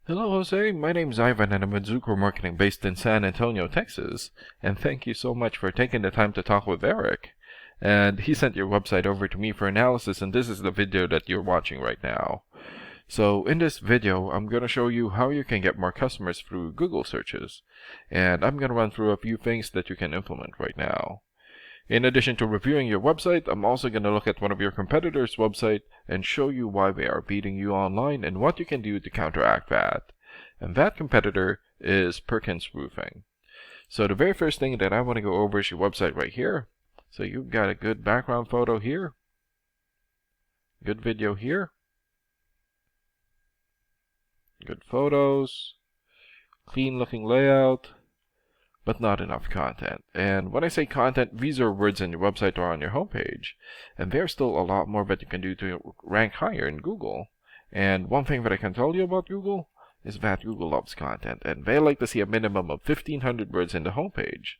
Hello, Jose. My name's Ivan, and I'm with Zucro Marketing based in San Antonio, Texas. And thank you so much for taking the time to talk with Eric. And he sent your website over to me for analysis, and this is the video that you're watching right now. So in this video, I'm going to show you how you can get more customers through Google searches. And I'm going to run through a few things that you can implement right now. In addition to reviewing your website, I'm also going to look at one of your competitors' website and show you why they are beating you online and what you can do to counteract that. And that competitor is Perkins Roofing. So the very first thing that I want to go over is your website right here. So you've got a good background photo here, good video here, good photos, clean looking layout, but not enough content. And when I say content, these are words on your website or on your homepage. And there's still a lot more that you can do to rank higher in Google. And one thing that I can tell you about Google is that Google loves content, and they like to see a minimum of 1,500 words in the homepage.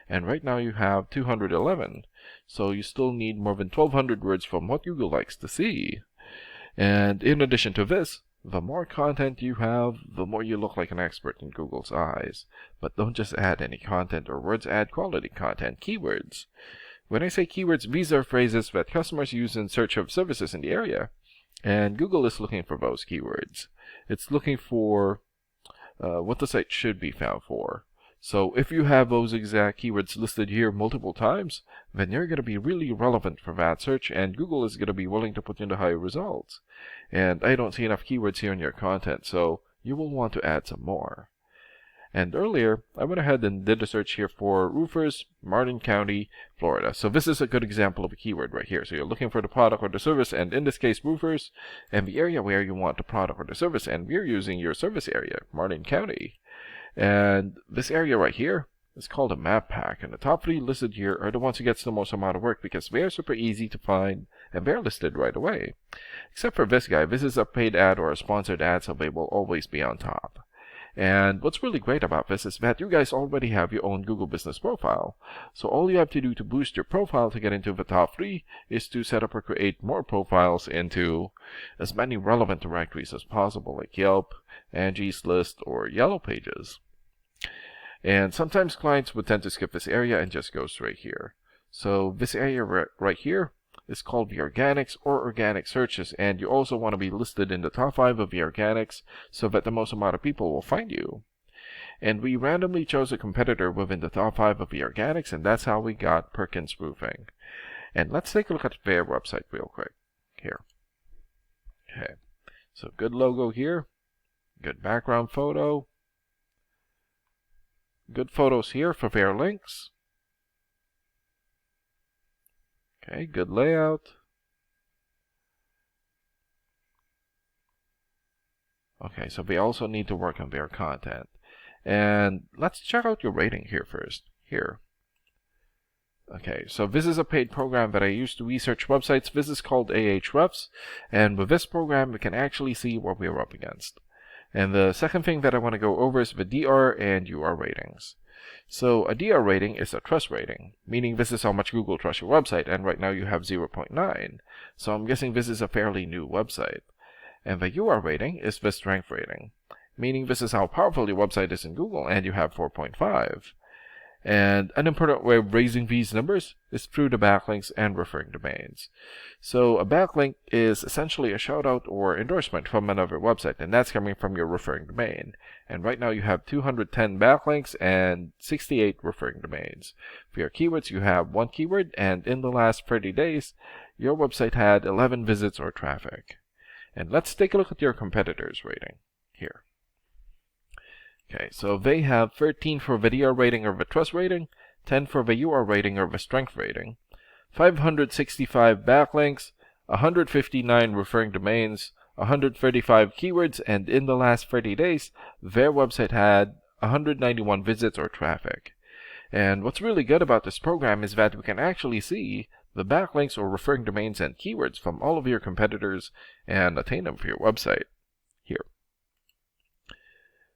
And right now you have 211, so you still need more than 1,200 words from what Google likes to see. And in addition to this, the more content you have, the more you look like an expert in Google's eyes. But don't just add any content or words, add quality content, keywords. When I say keywords, these are phrases that customers use in search of services in the area. And Google is looking for those keywords. It's looking for what the site should be found for. So if you have those exact keywords listed here multiple times, then you're going to be really relevant for that search, and Google is going to be willing to put you into higher results. And I don't see enough keywords here in your content, so you will want to add some more. And earlier, I went ahead and did a search here for roofers, Martin County, Florida. So this is a good example of a keyword right here. So you're looking for the product or the service, and in this case, roofers, and the area where you want the product or the service, and we're using your service area, Martin County. And this area right here is called a map pack, and the top 3 listed here are the ones who gets the most amount of work because they are super easy to find and they're listed right away. Except for this guy. This is a paid ad or a sponsored ad, so they will always be on top. And what's really great about this is that you guys already have your own Google Business profile. So all you have to do to boost your profile to get into the top 3 is to set up or create more profiles into as many relevant directories as possible, like Yelp, Angie's List, or Yellow Pages. And sometimes clients would tend to skip this area and just go straight here. So this area right here is called the organics or organic searches, and you also want to be listed in the top 5 of the organics so that the most amount of people will find you. And we randomly chose a competitor within the top 5 of the organics, and that's how we got Perkins Roofing. And let's take a look at their website real quick here. Okay, so good logo here, good background photo, good photos here for their links. Okay, good layout. Okay, so we also need to work on their content. And let's check out your rating here first. Here. Okay, so this is a paid program that I use to research websites. This is called Ahrefs, and with this program we can actually see what we're up against. And the second thing that I want to go over is the DR and UR ratings. So a DR rating is a trust rating, meaning this is how much Google trusts your website, and right now you have 0.9. So I'm guessing this is a fairly new website. And the UR rating is the strength rating, meaning this is how powerful your website is in Google, and you have 4.5. And an important way of raising these numbers is through the backlinks and referring domains. So a backlink is essentially a shout out or endorsement from another website, and that's coming from your referring domain. And right now you have 210 backlinks and 68 referring domains. For your keywords, you have 1 keyword, and in the last 30 days, your website had 11 visits or traffic. And let's take a look at your competitors' rating here. Okay, so they have 13 for the DR rating or the trust rating, 10 for the UR rating or the strength rating, 565 backlinks, 159 referring domains, 135 keywords, and in the last 30 days, their website had 191 visits or traffic. And what's really good about this program is that we can actually see the backlinks or referring domains and keywords from all of your competitors and attain them for your website here.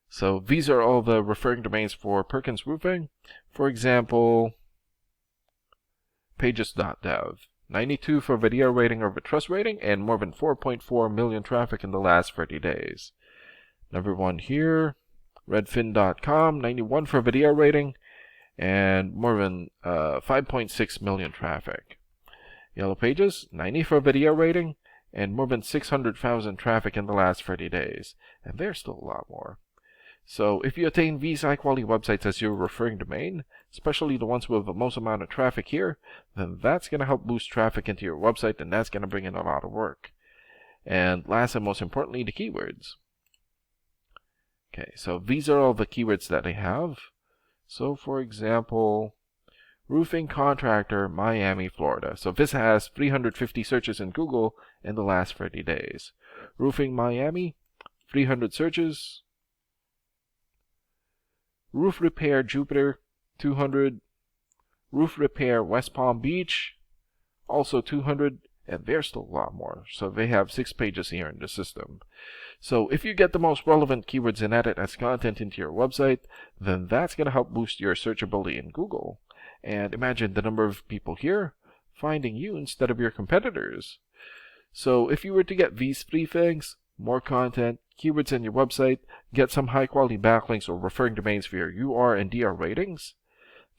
So these are all the referring domains for Perkins Roofing. For example, pages.dev. 92 for video rating or the trust rating, and more than 4.4 million traffic in the last 30 days. Number 1 here, redfin.com, 91 for video rating, and more than 5.6 million traffic. Yellow Pages, 90 for video rating, and more than 600,000 traffic in the last 30 days. And there's still a lot more. So if you attain these high-quality websites as your referring domain, especially the ones with the most amount of traffic here, then that's going to help boost traffic into your website, and that's going to bring in a lot of work. And last and most importantly, the keywords. Okay, so these are all the keywords that they have. So for example, roofing contractor, Miami, Florida. So this has 350 searches in Google in the last 30 days. Roofing Miami, 300 searches. Roof repair Jupiter, 200. Roof repair West Palm Beach, also 200. And there's still a lot more. So they have 6 pages here in the system. So if you get the most relevant keywords and add it as content into your website, then that's going to help boost your searchability in Google. And imagine the number of people here finding you instead of your competitors. So if you were to get these 3 things, more content, keywords in your website, get some high quality backlinks or referring domains for your UR and DR ratings,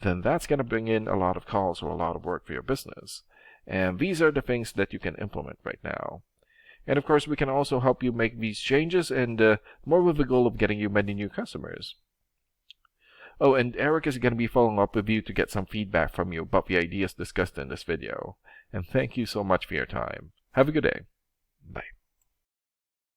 then that's going to bring in a lot of calls or a lot of work for your business. And these are the things that you can implement right now. And of course, we can also help you make these changes, and more with the goal of getting you many new customers. Oh, and Eric is going to be following up with you to get some feedback from you about the ideas discussed in this video. And thank you so much for your time. Have a good day. Bye.